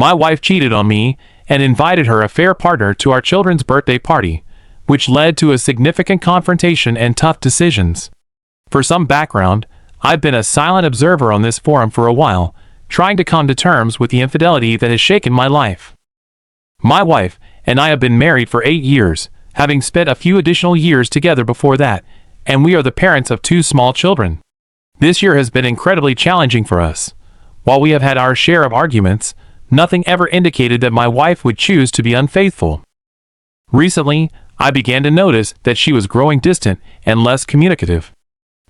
My wife cheated on me and invited her affair partner to our children's birthday party, which led to a significant confrontation and tough decisions. For some background, I've been a silent observer on this forum for a while, trying to come to terms with the infidelity that has shaken my life. My wife and I have been married for 8 years, having spent a few additional years together before that, and we are the parents of 2 small children. This year has been incredibly challenging for us. While we have had our share of arguments, nothing ever indicated that my wife would choose to be unfaithful. Recently, I began to notice that she was growing distant and less communicative.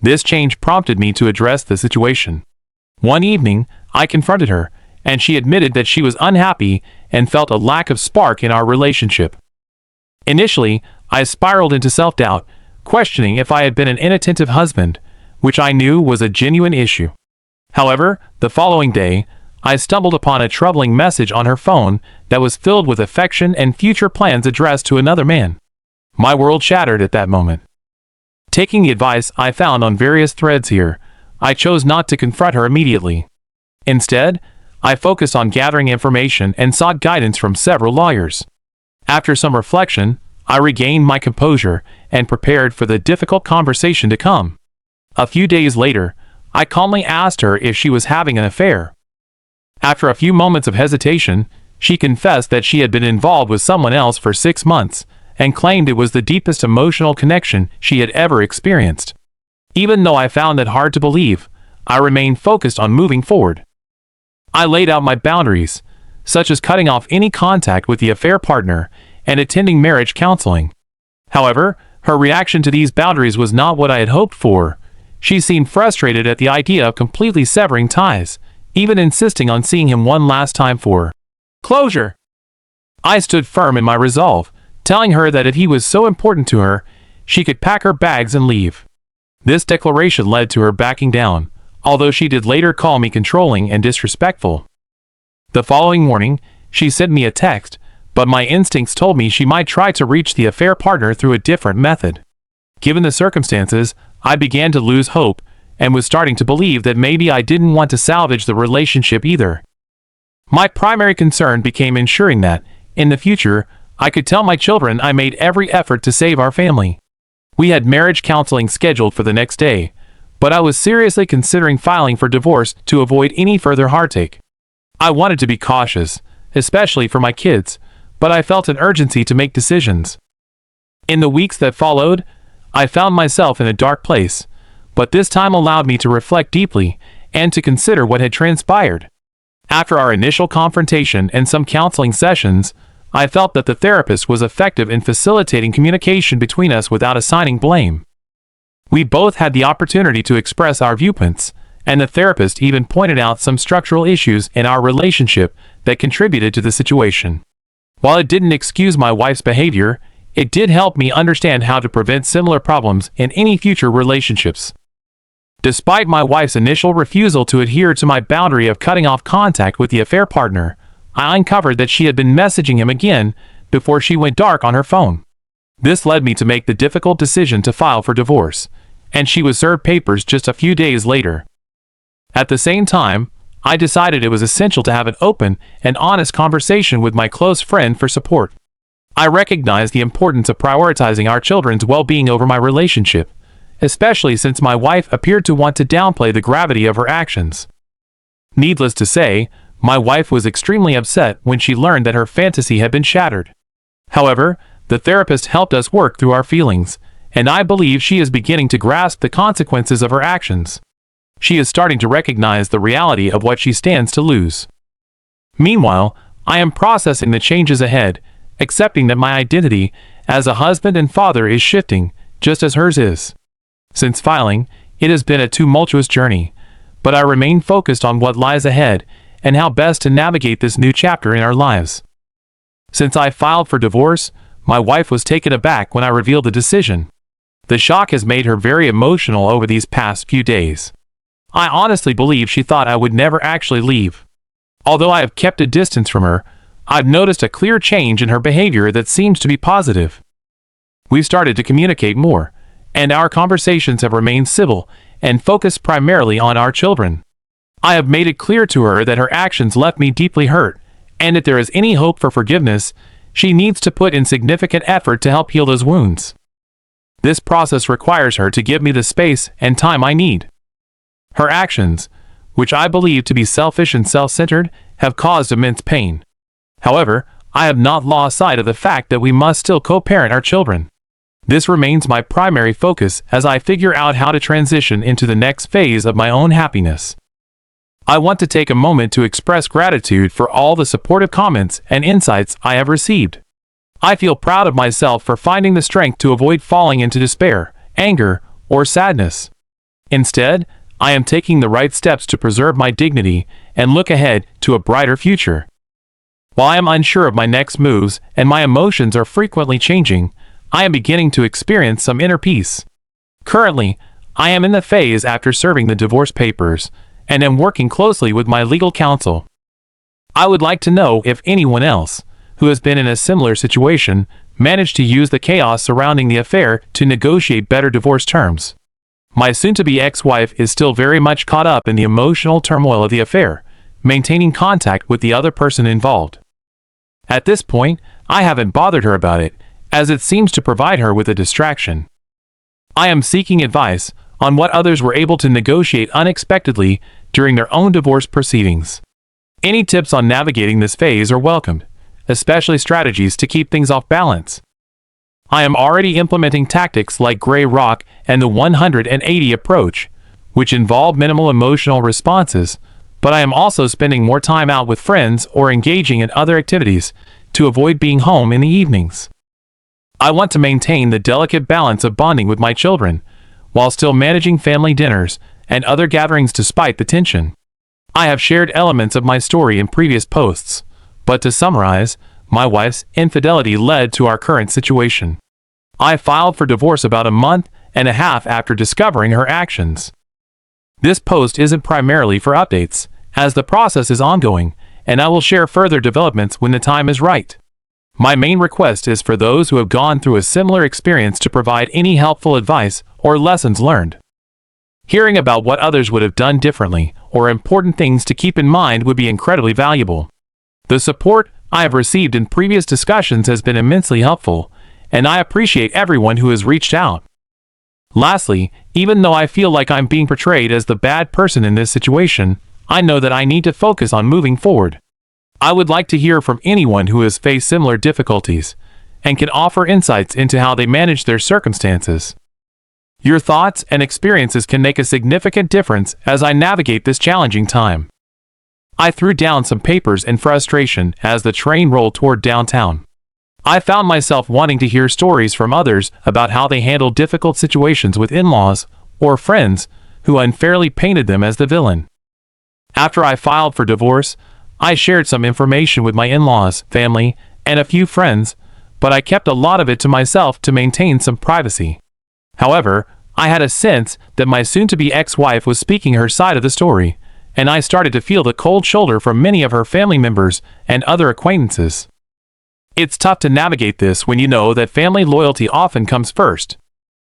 This change prompted me to address the situation. One evening, I confronted her, and she admitted that she was unhappy and felt a lack of spark in our relationship. Initially, I spiraled into self-doubt, questioning if I had been an inattentive husband, which I knew was a genuine issue. However, the following day, I stumbled upon a troubling message on her phone that was filled with affection and future plans addressed to another man. My world shattered at that moment. Taking the advice I found on various threads here, I chose not to confront her immediately. Instead, I focused on gathering information and sought guidance from several lawyers. After some reflection, I regained my composure and prepared for the difficult conversation to come. A few days later, I calmly asked her if she was having an affair. After a few moments of hesitation, she confessed that she had been involved with someone else for 6 months and claimed it was the deepest emotional connection she had ever experienced. Even though I found that hard to believe, I remained focused on moving forward. I laid out my boundaries, such as cutting off any contact with the affair partner and attending marriage counseling. However, her reaction to these boundaries was not what I had hoped for. She seemed frustrated at the idea of completely severing ties, even insisting on seeing him one last time for closure. I stood firm in my resolve, telling her that if he was so important to her, she could pack her bags and leave. This declaration led to her backing down, although she did later call me controlling and disrespectful. The following morning, she sent me a text, but my instincts told me she might try to reach the affair partner through a different method. Given the circumstances, I began to lose hope and was starting to believe that maybe I didn't want to salvage the relationship either. My primary concern became ensuring that, in the future, I could tell my children I made every effort to save our family. We had marriage counseling scheduled for the next day, but I was seriously considering filing for divorce to avoid any further heartache. I wanted to be cautious, especially for my kids, but I felt an urgency to make decisions. In the weeks that followed, I found myself in a dark place, but this time allowed me to reflect deeply and to consider what had transpired. After our initial confrontation and some counseling sessions, I felt that the therapist was effective in facilitating communication between us without assigning blame. We both had the opportunity to express our viewpoints, and the therapist even pointed out some structural issues in our relationship that contributed to the situation. While it didn't excuse my wife's behavior, it did help me understand how to prevent similar problems in any future relationships. Despite my wife's initial refusal to adhere to my boundary of cutting off contact with the affair partner, I uncovered that she had been messaging him again before she went dark on her phone. This led me to make the difficult decision to file for divorce, and she was served papers just a few days later. At the same time, I decided it was essential to have an open and honest conversation with my close friend for support. I recognized the importance of prioritizing our children's well-being over my relationship, especially since my wife appeared to want to downplay the gravity of her actions. Needless to say, my wife was extremely upset when she learned that her fantasy had been shattered. However, the therapist helped us work through our feelings, and I believe she is beginning to grasp the consequences of her actions. She is starting to recognize the reality of what she stands to lose. Meanwhile, I am processing the changes ahead, accepting that my identity as a husband and father is shifting, just as hers is. Since filing, it has been a tumultuous journey, but I remain focused on what lies ahead and how best to navigate this new chapter in our lives. Since I filed for divorce, my wife was taken aback when I revealed the decision. The shock has made her very emotional over these past few days. I honestly believe she thought I would never actually leave. Although I have kept a distance from her, I've noticed a clear change in her behavior that seems to be positive. We've started to communicate more, and our conversations have remained civil and focused primarily on our children. I have made it clear to her that her actions left me deeply hurt, And if there is any hope for forgiveness, she needs to put in significant effort to help heal those wounds. This process requires her to give me the space and time I need. Her actions, which I believe to be selfish and self-centered, have caused immense pain. However, I have not lost sight of the fact that we must still co-parent our children. This remains my primary focus as I figure out how to transition into the next phase of my own happiness. I want to take a moment to express gratitude for all the supportive comments and insights I have received. I feel proud of myself for finding the strength to avoid falling into despair, anger, or sadness. Instead, I am taking the right steps to preserve my dignity and look ahead to a brighter future. While I am unsure of my next moves and my emotions are frequently changing, I am beginning to experience some inner peace. Currently, I am in the phase after serving the divorce papers and am working closely with my legal counsel. I would like to know if anyone else, who has been in a similar situation, managed to use the chaos surrounding the affair to negotiate better divorce terms. My soon-to-be ex-wife is still very much caught up in the emotional turmoil of the affair, maintaining contact with the other person involved. At this point, I haven't bothered her about it, as it seems to provide her with a distraction. I am seeking advice on what others were able to negotiate unexpectedly during their own divorce proceedings. Any tips on navigating this phase are welcomed, especially strategies to keep things off balance. I am already implementing tactics like Gray Rock and the 180 approach, which involve minimal emotional responses, but I am also spending more time out with friends or engaging in other activities to avoid being home in the evenings. I want to maintain the delicate balance of bonding with my children, while still managing family dinners and other gatherings despite the tension. I have shared elements of my story in previous posts, but to summarize, my wife's infidelity led to our current situation. I filed for divorce about a month and a half after discovering her actions. This post isn't primarily for updates, as the process is ongoing, and I will share further developments when the time is right. My main request is for those who have gone through a similar experience to provide any helpful advice or lessons learned. Hearing about what others would have done differently or important things to keep in mind would be incredibly valuable. The support I have received in previous discussions has been immensely helpful, and I appreciate everyone who has reached out. Lastly, even though I feel like I'm being portrayed as the bad person in this situation, I know that I need to focus on moving forward. I would like to hear from anyone who has faced similar difficulties and can offer insights into how they manage their circumstances. Your thoughts and experiences can make a significant difference as I navigate this challenging time. I threw down some papers in frustration as the train rolled toward downtown. I found myself wanting to hear stories from others about how they handled difficult situations with in-laws or friends who unfairly painted them as the villain. After I filed for divorce, I shared some information with my in-laws, family, and a few friends, but I kept a lot of it to myself to maintain some privacy. However, I had a sense that my soon-to-be ex-wife was speaking her side of the story, and I started to feel the cold shoulder from many of her family members and other acquaintances. It's tough to navigate this when you know that family loyalty often comes first.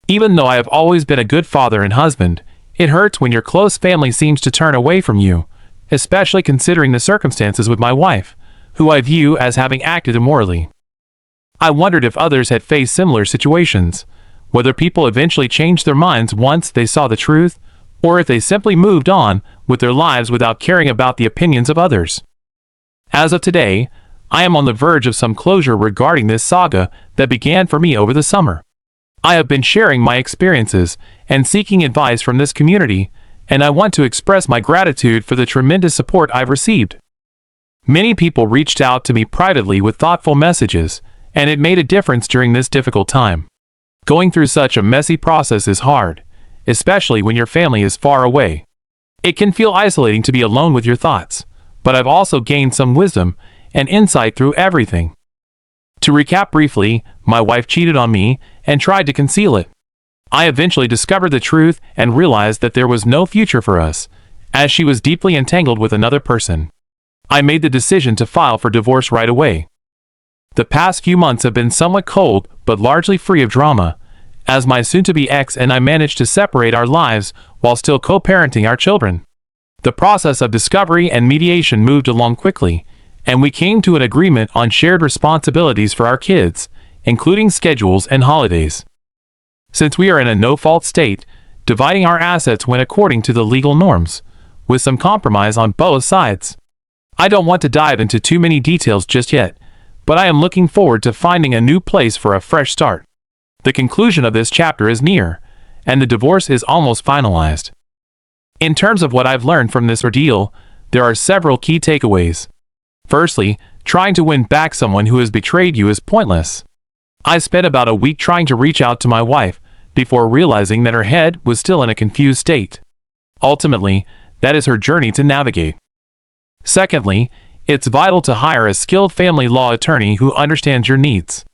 Even though I have always been a good father and husband, it hurts when your close family seems to turn away from you, especially considering the circumstances with my wife, who I view as having acted immorally. I wondered if others had faced similar situations, whether people eventually changed their minds once they saw the truth, or if they simply moved on with their lives without caring about the opinions of others. As of today, I am on the verge of some closure regarding this saga that began for me over the summer. I have been sharing my experiences and seeking advice from this community, and I want to express my gratitude for the tremendous support I've received. Many people reached out to me privately with thoughtful messages, and it made a difference during this difficult time. Going through such a messy process is hard, especially when your family is far away. It can feel isolating to be alone with your thoughts, but I've also gained some wisdom and insight through everything. To recap briefly, my wife cheated on me and tried to conceal it. I eventually discovered the truth and realized that there was no future for us, as she was deeply entangled with another person. I made the decision to file for divorce right away. The past few months have been somewhat cold but largely free of drama, as my soon-to-be ex and I managed to separate our lives while still co-parenting our children. The process of discovery and mediation moved along quickly, and we came to an agreement on shared responsibilities for our kids, including schedules and holidays. Since we are in a no-fault state, dividing our assets went according to the legal norms, with some compromise on both sides. I don't want to dive into too many details just yet, but I am looking forward to finding a new place for a fresh start. The conclusion of this chapter is near, and the divorce is almost finalized. In terms of what I've learned from this ordeal, there are several key takeaways. Firstly, trying to win back someone who has betrayed you is pointless. I spent about a week trying to reach out to my wife, before realizing that her head was still in a confused state. Ultimately, that is her journey to navigate. Secondly, it's vital to hire a skilled family law attorney who understands your needs.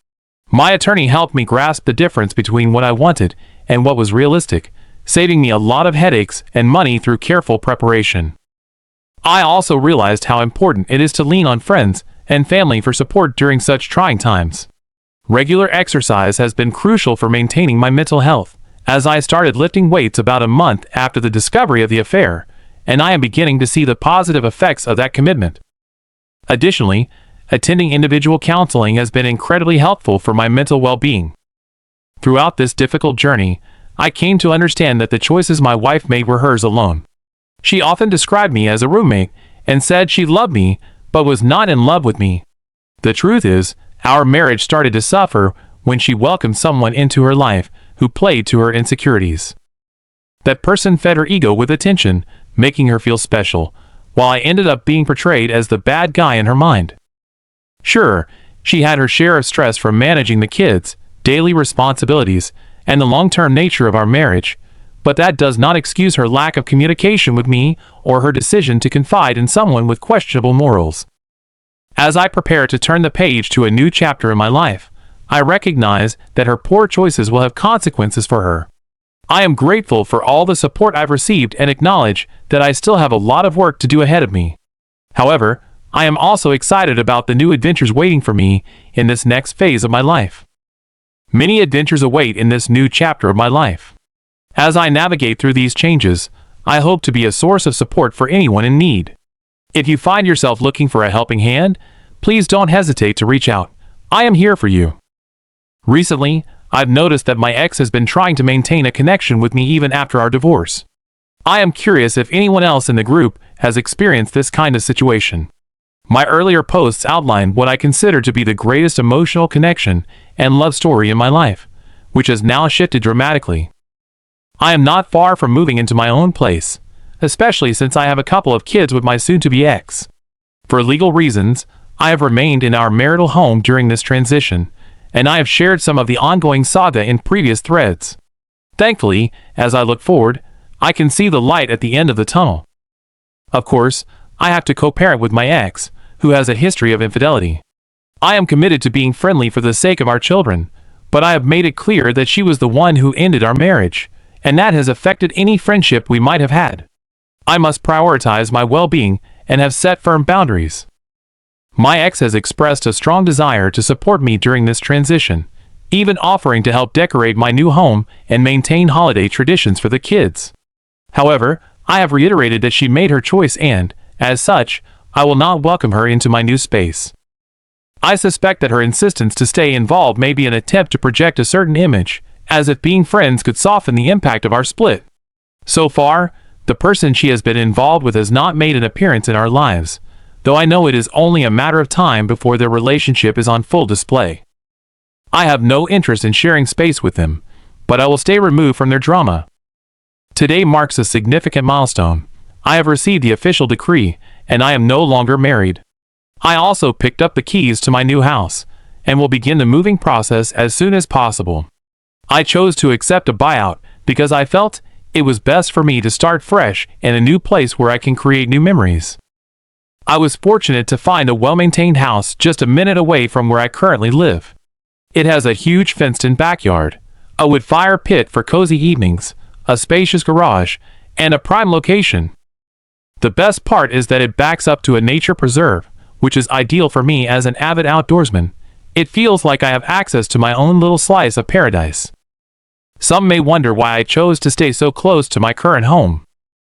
My attorney helped me grasp the difference between what I wanted and what was realistic, saving me a lot of headaches and money through careful preparation. I also realized how important it is to lean on friends and family for support during such trying times. Regular exercise has been crucial for maintaining my mental health, as I started lifting weights about a month after the discovery of the affair, and I am beginning to see the positive effects of that commitment. Additionally, attending individual counseling has been incredibly helpful for my mental well-being. Throughout this difficult journey, I came to understand that the choices my wife made were hers alone. She often described me as a roommate and said she loved me but was not in love with me. The truth is, our marriage started to suffer when she welcomed someone into her life who played to her insecurities. That person fed her ego with attention, making her feel special, while I ended up being portrayed as the bad guy in her mind. Sure, she had her share of stress from managing the kids, daily responsibilities, and the long-term nature of our marriage, but that does not excuse her lack of communication with me or her decision to confide in someone with questionable morals. As I prepare to turn the page to a new chapter in my life, I recognize that her poor choices will have consequences for her. I am grateful for all the support I've received and acknowledge that I still have a lot of work to do ahead of me. However, I am also excited about the new adventures waiting for me in this next phase of my life. Many adventures await in this new chapter of my life. As I navigate through these changes, I hope to be a source of support for anyone in need. If you find yourself looking for a helping hand, please don't hesitate to reach out. I am here for you. Recently, I've noticed that my ex has been trying to maintain a connection with me even after our divorce. I am curious if anyone else in the group has experienced this kind of situation. My earlier posts outlined what I consider to be the greatest emotional connection and love story in my life, which has now shifted dramatically. I am not far from moving into my own place, especially since I have a couple of kids with my soon-to-be ex. For legal reasons, I have remained in our marital home during this transition, and I have shared some of the ongoing saga in previous threads. Thankfully, as I look forward, I can see the light at the end of the tunnel. Of course, I have to co-parent with my ex, who has a history of infidelity. I am committed to being friendly for the sake of our children, but I have made it clear that she was the one who ended our marriage, and that has affected any friendship we might have had. I must prioritize my well-being and have set firm boundaries. My ex has expressed a strong desire to support me during this transition, even offering to help decorate my new home and maintain holiday traditions for the kids. However, I have reiterated that she made her choice and, as such, I will not welcome her into my new space. I suspect that her insistence to stay involved may be an attempt to project a certain image, as if being friends could soften the impact of our split. So far, the person she has been involved with has not made an appearance in our lives, though I know it is only a matter of time before their relationship is on full display. I have no interest in sharing space with them, but I will stay removed from their drama. Today marks a significant milestone. I have received the official decree, and I am no longer married. I also picked up the keys to my new house, and will begin the moving process as soon as possible. I chose to accept a buyout because I felt it was best for me to start fresh in a new place where I can create new memories. I was fortunate to find a well-maintained house just a minute away from where I currently live. It has a huge fenced-in backyard, a wood fire pit for cozy evenings, a spacious garage, and a prime location. The best part is that it backs up to a nature preserve, which is ideal for me as an avid outdoorsman. It feels like I have access to my own little slice of paradise. Some may wonder why I chose to stay so close to my current home.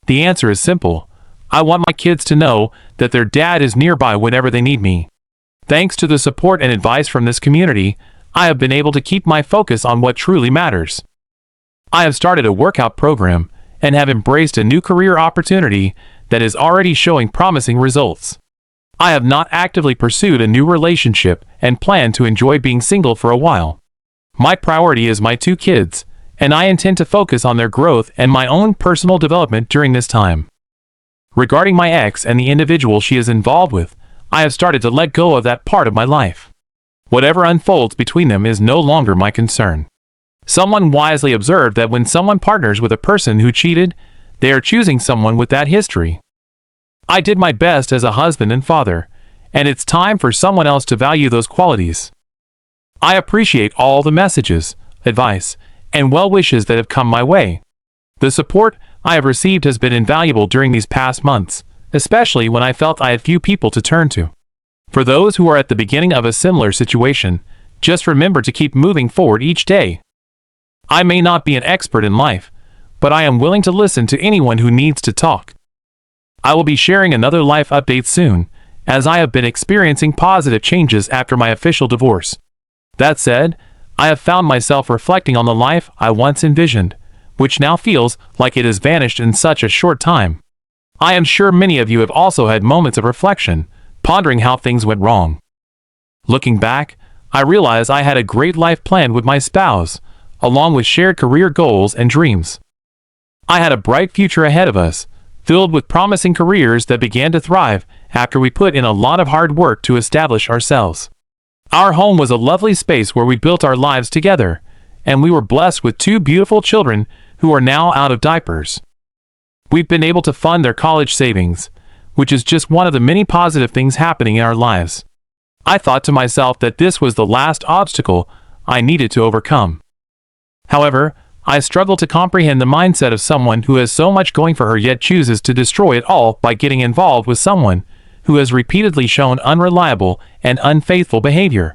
The answer is simple. I want my kids to know that their dad is nearby whenever they need me. Thanks to the support and advice from this community, I have been able to keep my focus on what truly matters. I have started a workout program and have embraced a new career opportunity that is already showing promising results. I have not actively pursued a new relationship and plan to enjoy being single for a while. My priority is my 2 kids, and I intend to focus on their growth and my own personal development during this time. Regarding my ex and the individual she is involved with, I have started to let go of that part of my life. Whatever unfolds between them is no longer my concern. Someone wisely observed that when someone partners with a person who cheated, they are choosing someone with that history. I did my best as a husband and father, and it's time for someone else to value those qualities. I appreciate all the messages, advice, and well wishes that have come my way. The support I have received has been invaluable during these past months, especially when I felt I had few people to turn to. For those who are at the beginning of a similar situation, just remember to keep moving forward each day. I may not be an expert in life, but I am willing to listen to anyone who needs to talk. I will be sharing another life update soon, as I have been experiencing positive changes after my official divorce. That said, I have found myself reflecting on the life I once envisioned, which now feels like it has vanished in such a short time. I am sure many of you have also had moments of reflection, pondering how things went wrong. Looking back, I realize I had a great life planned with my spouse, along with shared career goals and dreams. I had a bright future ahead of us, filled with promising careers that began to thrive after we put in a lot of hard work to establish ourselves. Our home was a lovely space where we built our lives together, and we were blessed with 2 beautiful children who are now out of diapers. We've been able to fund their college savings, which is just one of the many positive things happening in our lives. I thought to myself that this was the last obstacle I needed to overcome. However, I struggle to comprehend the mindset of someone who has so much going for her yet chooses to destroy it all by getting involved with someone who has repeatedly shown unreliable and unfaithful behavior.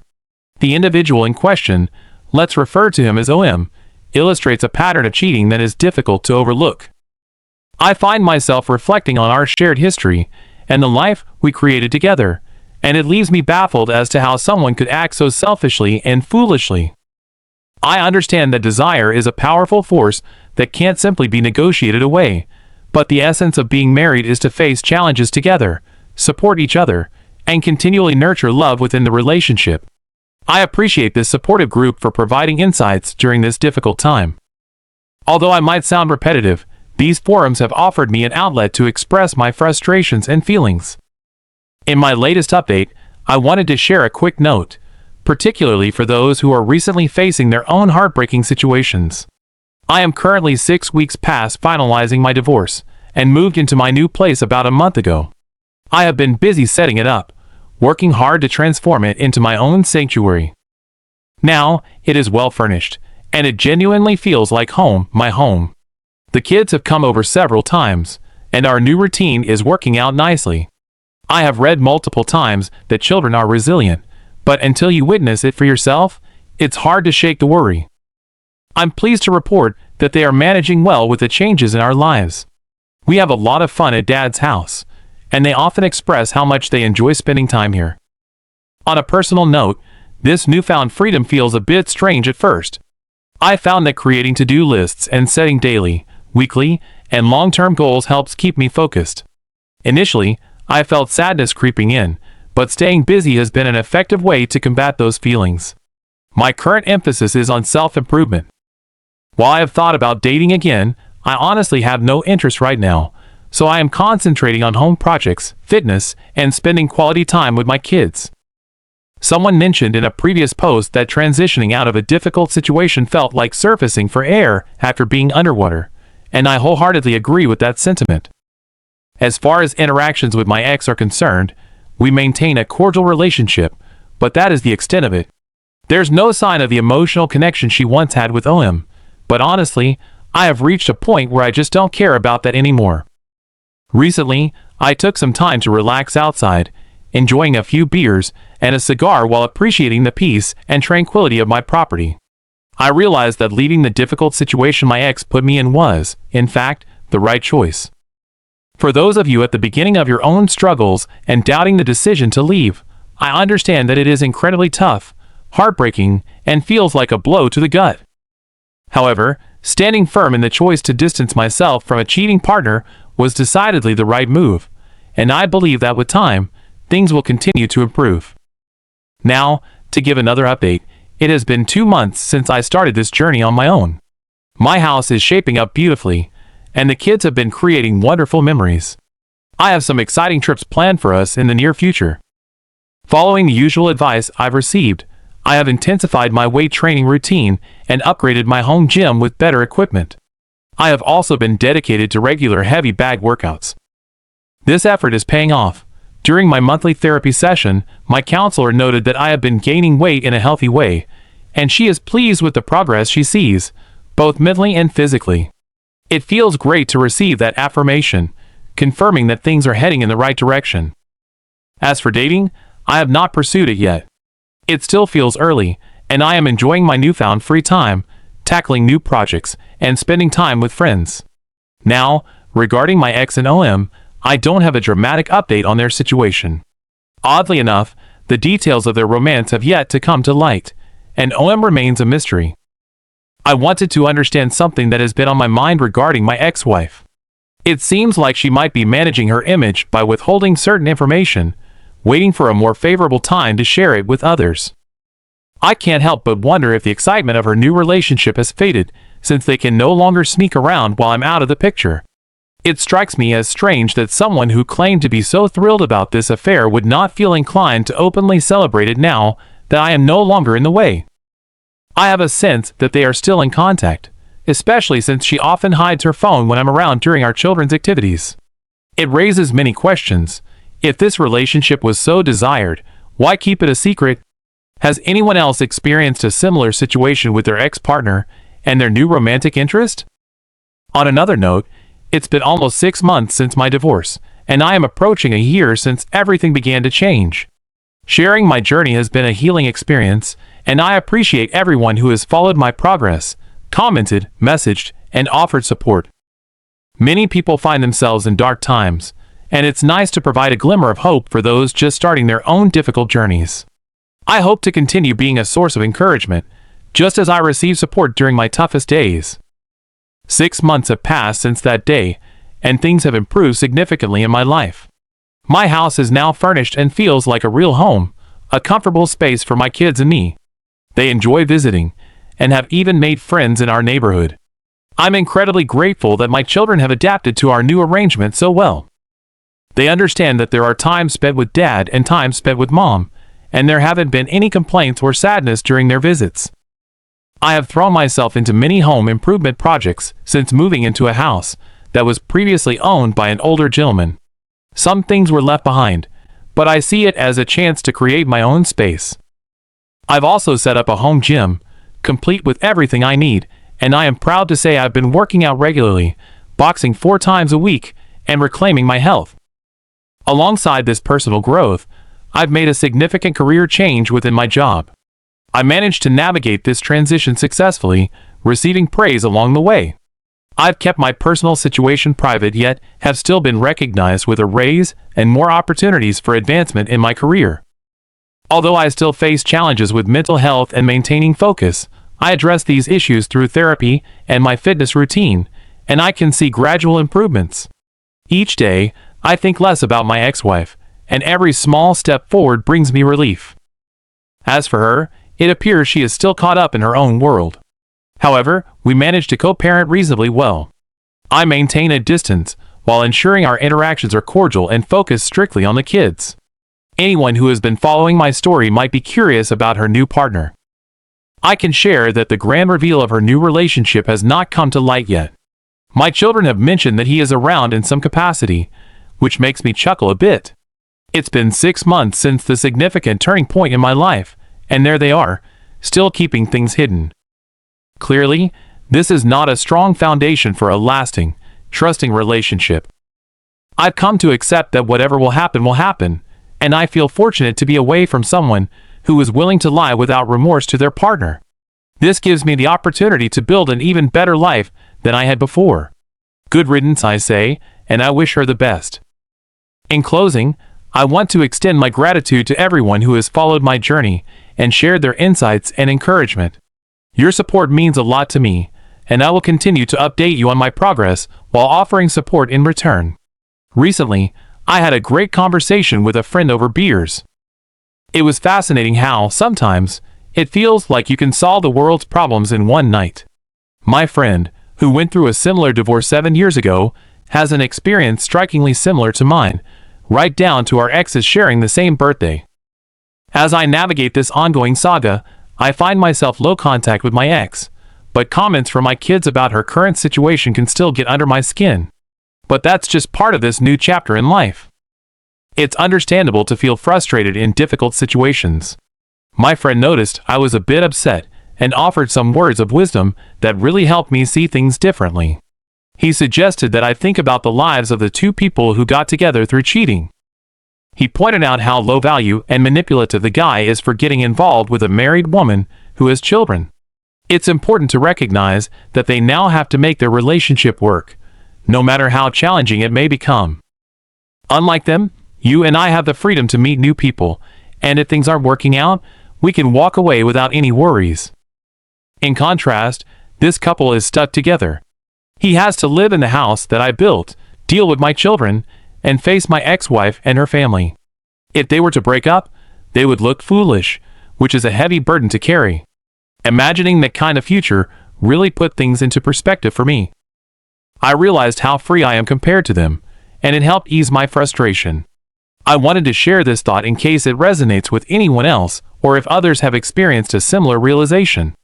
The individual in question, let's refer to him as OM, illustrates a pattern of cheating that is difficult to overlook. I find myself reflecting on our shared history and the life we created together, and it leaves me baffled as to how someone could act so selfishly and foolishly. I understand that desire is a powerful force that can't simply be negotiated away, but the essence of being married is to face challenges together, support each other, and continually nurture love within the relationship. I appreciate this supportive group for providing insights during this difficult time. Although I might sound repetitive, these forums have offered me an outlet to express my frustrations and feelings. In my latest update, I wanted to share a quick note, particularly for those who are recently facing their own heartbreaking situations. I am currently 6 weeks past finalizing my divorce, and moved into my new place about a month ago. I have been busy setting it up, working hard to transform it into my own sanctuary. Now, it is well furnished, and it genuinely feels like home, my home. The kids have come over several times, and our new routine is working out nicely. I have read multiple times that children are resilient, but until you witness it for yourself, it's hard to shake the worry. I'm pleased to report that they are managing well with the changes in our lives. We have a lot of fun at Dad's house, and they often express how much they enjoy spending time here. On a personal note, this newfound freedom feels a bit strange at first. I found that creating to-do lists and setting daily, weekly, and long-term goals helps keep me focused. Initially, I felt sadness creeping in, but staying busy has been an effective way to combat those feelings. My current emphasis is on self-improvement. While I have thought about dating again, I honestly have no interest right now, so I am concentrating on home projects, fitness, and spending quality time with my kids. Someone mentioned in a previous post that transitioning out of a difficult situation felt like surfacing for air after being underwater, and I wholeheartedly agree with that sentiment. As far as interactions with my ex are concerned, we maintain a cordial relationship, but that is the extent of it. There's no sign of the emotional connection she once had with OM, but honestly, I have reached a point where I just don't care about that anymore. Recently, I took some time to relax outside, enjoying a few beers and a cigar while appreciating the peace and tranquility of my property. I realized that leaving the difficult situation my ex put me in was, in fact, the right choice. For those of you at the beginning of your own struggles and doubting the decision to leave, I understand that it is incredibly tough, heartbreaking, and feels like a blow to the gut. However, standing firm in the choice to distance myself from a cheating partner was decidedly the right move, and I believe that with time, things will continue to improve. Now, to give another update, it has been 2 months since I started this journey on my own. My house is shaping up beautifully, and the kids have been creating wonderful memories. I have some exciting trips planned for us in the near future. Following the usual advice I've received, I have intensified my weight training routine and upgraded my home gym with better equipment. I have also been dedicated to regular heavy bag workouts. This effort is paying off. During my monthly therapy session, my counselor noted that I have been gaining weight in a healthy way, and she is pleased with the progress she sees, both mentally and physically. It feels great to receive that affirmation, confirming that things are heading in the right direction. As for dating, I have not pursued it yet. It still feels early, and I am enjoying my newfound free time, tackling new projects, and spending time with friends. Now, regarding my ex and OM, I don't have a dramatic update on their situation. Oddly enough, the details of their romance have yet to come to light, and OM remains a mystery. I wanted to understand something that has been on my mind regarding my ex-wife. It seems like she might be managing her image by withholding certain information, waiting for a more favorable time to share it with others. I can't help but wonder if the excitement of her new relationship has faded, since they can no longer sneak around while I'm out of the picture. It strikes me as strange that someone who claimed to be so thrilled about this affair would not feel inclined to openly celebrate it now that I am no longer in the way. I have a sense that they are still in contact, especially since she often hides her phone when I'm around during our children's activities. It raises many questions. If this relationship was so desired, why keep it a secret? Has anyone else experienced a similar situation with their ex-partner and their new romantic interest? On another note, it's been almost 6 months since my divorce, and I am approaching a year since everything began to change. Sharing my journey has been a healing experience, and I appreciate everyone who has followed my progress, commented, messaged, and offered support. Many people find themselves in dark times, and it's nice to provide a glimmer of hope for those just starting their own difficult journeys. I hope to continue being a source of encouragement, just as I received support during my toughest days. 6 months have passed since that day, and things have improved significantly in my life. My house is now furnished and feels like a real home, a comfortable space for my kids and me. They enjoy visiting, and have even made friends in our neighborhood. I'm incredibly grateful that my children have adapted to our new arrangement so well. They understand that there are times spent with Dad and times spent with Mom, and there haven't been any complaints or sadness during their visits. I have thrown myself into many home improvement projects since moving into a house that was previously owned by an older gentleman. Some things were left behind, but I see it as a chance to create my own space. I've also set up a home gym, complete with everything I need, and I am proud to say I've been working out regularly, boxing 4 times a week, and reclaiming my health. Alongside this personal growth, I've made a significant career change within my job. I managed to navigate this transition successfully, receiving praise along the way. I've kept my personal situation private, yet have still been recognized with a raise and more opportunities for advancement in my career. Although I still face challenges with mental health and maintaining focus, I address these issues through therapy and my fitness routine, and I can see gradual improvements. Each day, I think less about my ex-wife, and every small step forward brings me relief. As for her, it appears she is still caught up in her own world. However, we manage to co-parent reasonably well. I maintain a distance, while ensuring our interactions are cordial and focused strictly on the kids. Anyone who has been following my story might be curious about her new partner. I can share that the grand reveal of her new relationship has not come to light yet. My children have mentioned that he is around in some capacity, which makes me chuckle a bit. It's been 6 months since the significant turning point in my life, and there they are, still keeping things hidden. Clearly, this is not a strong foundation for a lasting, trusting relationship. I've come to accept that whatever will happen, and I feel fortunate to be away from someone who is willing to lie without remorse to their partner. This gives me the opportunity to build an even better life than I had before. Good riddance, I say, and I wish her the best. In closing, I want to extend my gratitude to everyone who has followed my journey and shared their insights and encouragement. Your support means a lot to me, and I will continue to update you on my progress while offering support in return. Recently, I had a great conversation with a friend over beers. It was fascinating how, sometimes, it feels like you can solve the world's problems in one night. My friend, who went through a similar divorce 7 years ago, has an experience strikingly similar to mine, right down to our exes sharing the same birthday. As I navigate this ongoing saga, I find myself low contact with my ex, but comments from my kids about her current situation can still get under my skin. But that's just part of this new chapter in life. It's understandable to feel frustrated in difficult situations. My friend noticed I was a bit upset and offered some words of wisdom that really helped me see things differently. He suggested that I think about the lives of the two people who got together through cheating. He pointed out how low value and manipulative the guy is for getting involved with a married woman who has children. It's important to recognize that they now have to make their relationship work, no matter how challenging it may become. Unlike them, you and I have the freedom to meet new people, and if things aren't working out, we can walk away without any worries. In contrast, this couple is stuck together. He has to live in the house that I built, deal with my children, and face my ex-wife and her family. If they were to break up, they would look foolish, which is a heavy burden to carry. Imagining that kind of future really put things into perspective for me. I realized how free I am compared to them, and it helped ease my frustration. I wanted to share this thought in case it resonates with anyone else or if others have experienced a similar realization.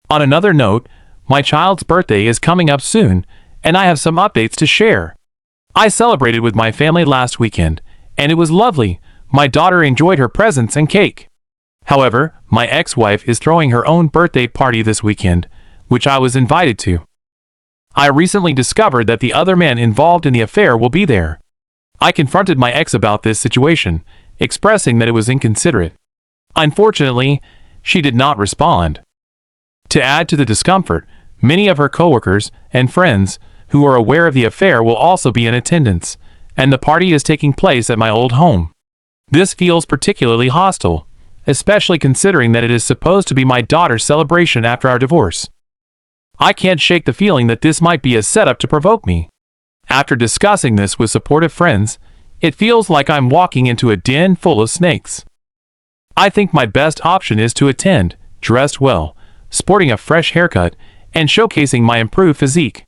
On another note, my child's birthday is coming up soon, and I have some updates to share. I celebrated with my family last weekend, and it was lovely. My daughter enjoyed her presents and cake. However, my ex-wife is throwing her own birthday party this weekend, which I was invited to. I recently discovered that the other man involved in the affair will be there. I confronted my ex about this situation, expressing that it was inconsiderate. Unfortunately, she did not respond. To add to the discomfort, many of her coworkers and friends who are aware of the affair will also be in attendance, and the party is taking place at my old home. This feels particularly hostile, especially considering that it is supposed to be my daughter's celebration after our divorce. I can't shake the feeling that this might be a setup to provoke me. After discussing this with supportive friends, it feels like I'm walking into a den full of snakes. I think my best option is to attend, dressed well, sporting a fresh haircut, and showcasing my improved physique.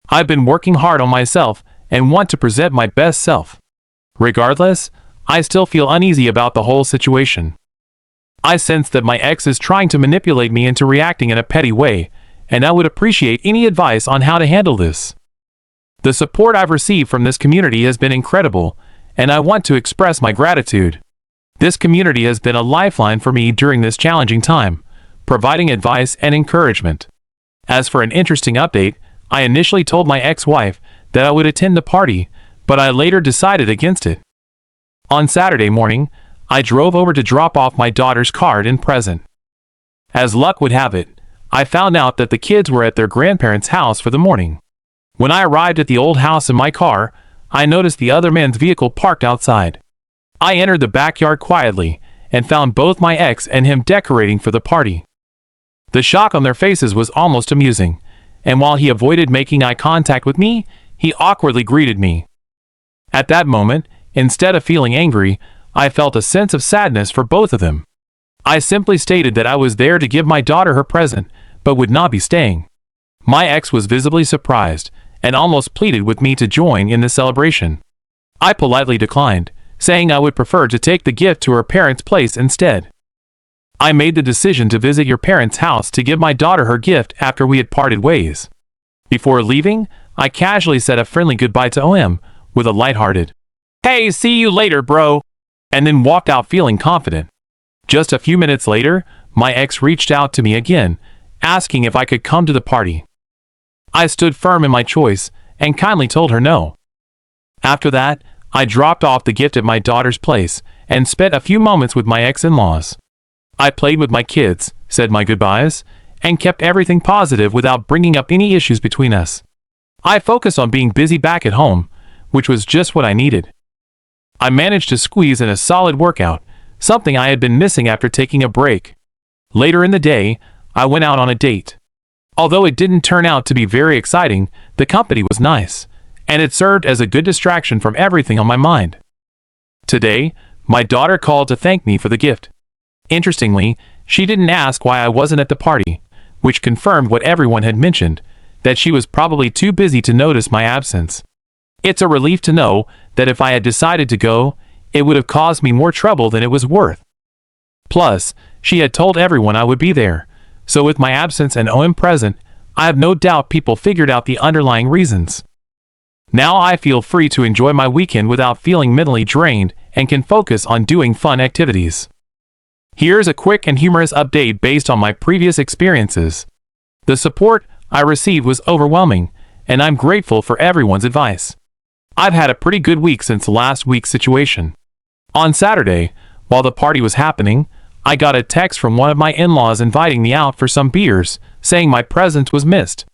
I've been working hard on myself and want to present my best self. Regardless, I still feel uneasy about the whole situation. I sense that my ex is trying to manipulate me into reacting in a petty way, and I would appreciate any advice on how to handle this. The support I've received from this community has been incredible, and I want to express my gratitude. This community has been a lifeline for me during this challenging time, providing advice and encouragement. As for an interesting update, I initially told my ex-wife that I would attend the party, but I later decided against it. On Saturday morning, I drove over to drop off my daughter's card and present. As luck would have it, I found out that the kids were at their grandparents' house for the morning. When I arrived at the old house in my car, I noticed the other man's vehicle parked outside. I entered the backyard quietly and found both my ex and him decorating for the party. The shock on their faces was almost amusing, and while he avoided making eye contact with me, he awkwardly greeted me. At that moment, instead of feeling angry, I felt a sense of sadness for both of them. I simply stated that I was there to give my daughter her present, but would not be staying. My ex was visibly surprised, and almost pleaded with me to join in the celebration. I politely declined, saying I would prefer to take the gift to her parents' place instead. I made the decision to visit your parents' house to give my daughter her gift after we had parted ways. Before leaving, I casually said a friendly goodbye to OM, with a lighthearted, "Hey, see you later, bro," and then walked out feeling confident. Just a few minutes later, my ex reached out to me again, asking if I could come to the party. I stood firm in my choice, and kindly told her no. After that, I dropped off the gift at my daughter's place, and spent a few moments with my ex-in-laws. I played with my kids, said my goodbyes, and kept everything positive without bringing up any issues between us. I focused on being busy back at home, which was just what I needed. I managed to squeeze in a solid workout, something I had been missing after taking a break. Later in the day, I went out on a date. Although it didn't turn out to be very exciting, the company was nice, and it served as a good distraction from everything on my mind. Today, my daughter called to thank me for the gift. Interestingly, she didn't ask why I wasn't at the party, which confirmed what everyone had mentioned, that she was probably too busy to notice my absence. It's a relief to know that if I had decided to go, it would have caused me more trouble than it was worth. Plus, she had told everyone I would be there, so with my absence and OM present, I have no doubt people figured out the underlying reasons. Now I feel free to enjoy my weekend without feeling mentally drained and can focus on doing fun activities. Here's a quick and humorous update based on my previous experiences. The support I received was overwhelming, and I'm grateful for everyone's advice. I've had a pretty good week since last week's situation. On Saturday, while the party was happening, I got a text from one of my in-laws inviting me out for some beers, saying my presence was missed.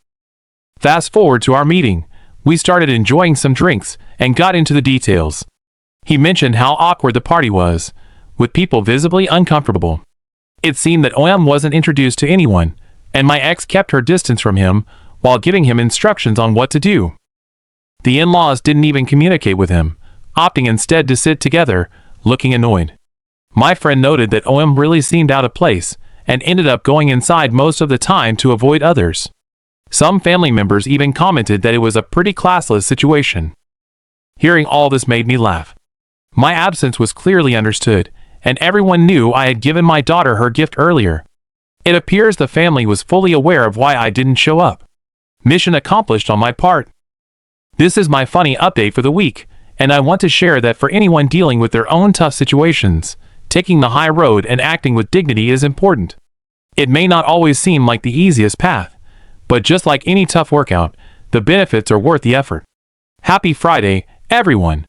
Fast forward to our meeting, we started enjoying some drinks and got into the details. He mentioned how awkward the party was, with people visibly uncomfortable. It seemed that OM wasn't introduced to anyone, and my ex kept her distance from him while giving him instructions on what to do. The in-laws didn't even communicate with him, opting instead to sit together, looking annoyed. My friend noted that OM really seemed out of place, and ended up going inside most of the time to avoid others. Some family members even commented that it was a pretty classless situation. Hearing all this made me laugh. My absence was clearly understood, and everyone knew I had given my daughter her gift earlier. It appears the family was fully aware of why I didn't show up. Mission accomplished on my part. This is my funny update for the week, and I want to share that for anyone dealing with their own tough situations, taking the high road and acting with dignity is important. It may not always seem like the easiest path, but just like any tough workout, the benefits are worth the effort. Happy Friday, everyone!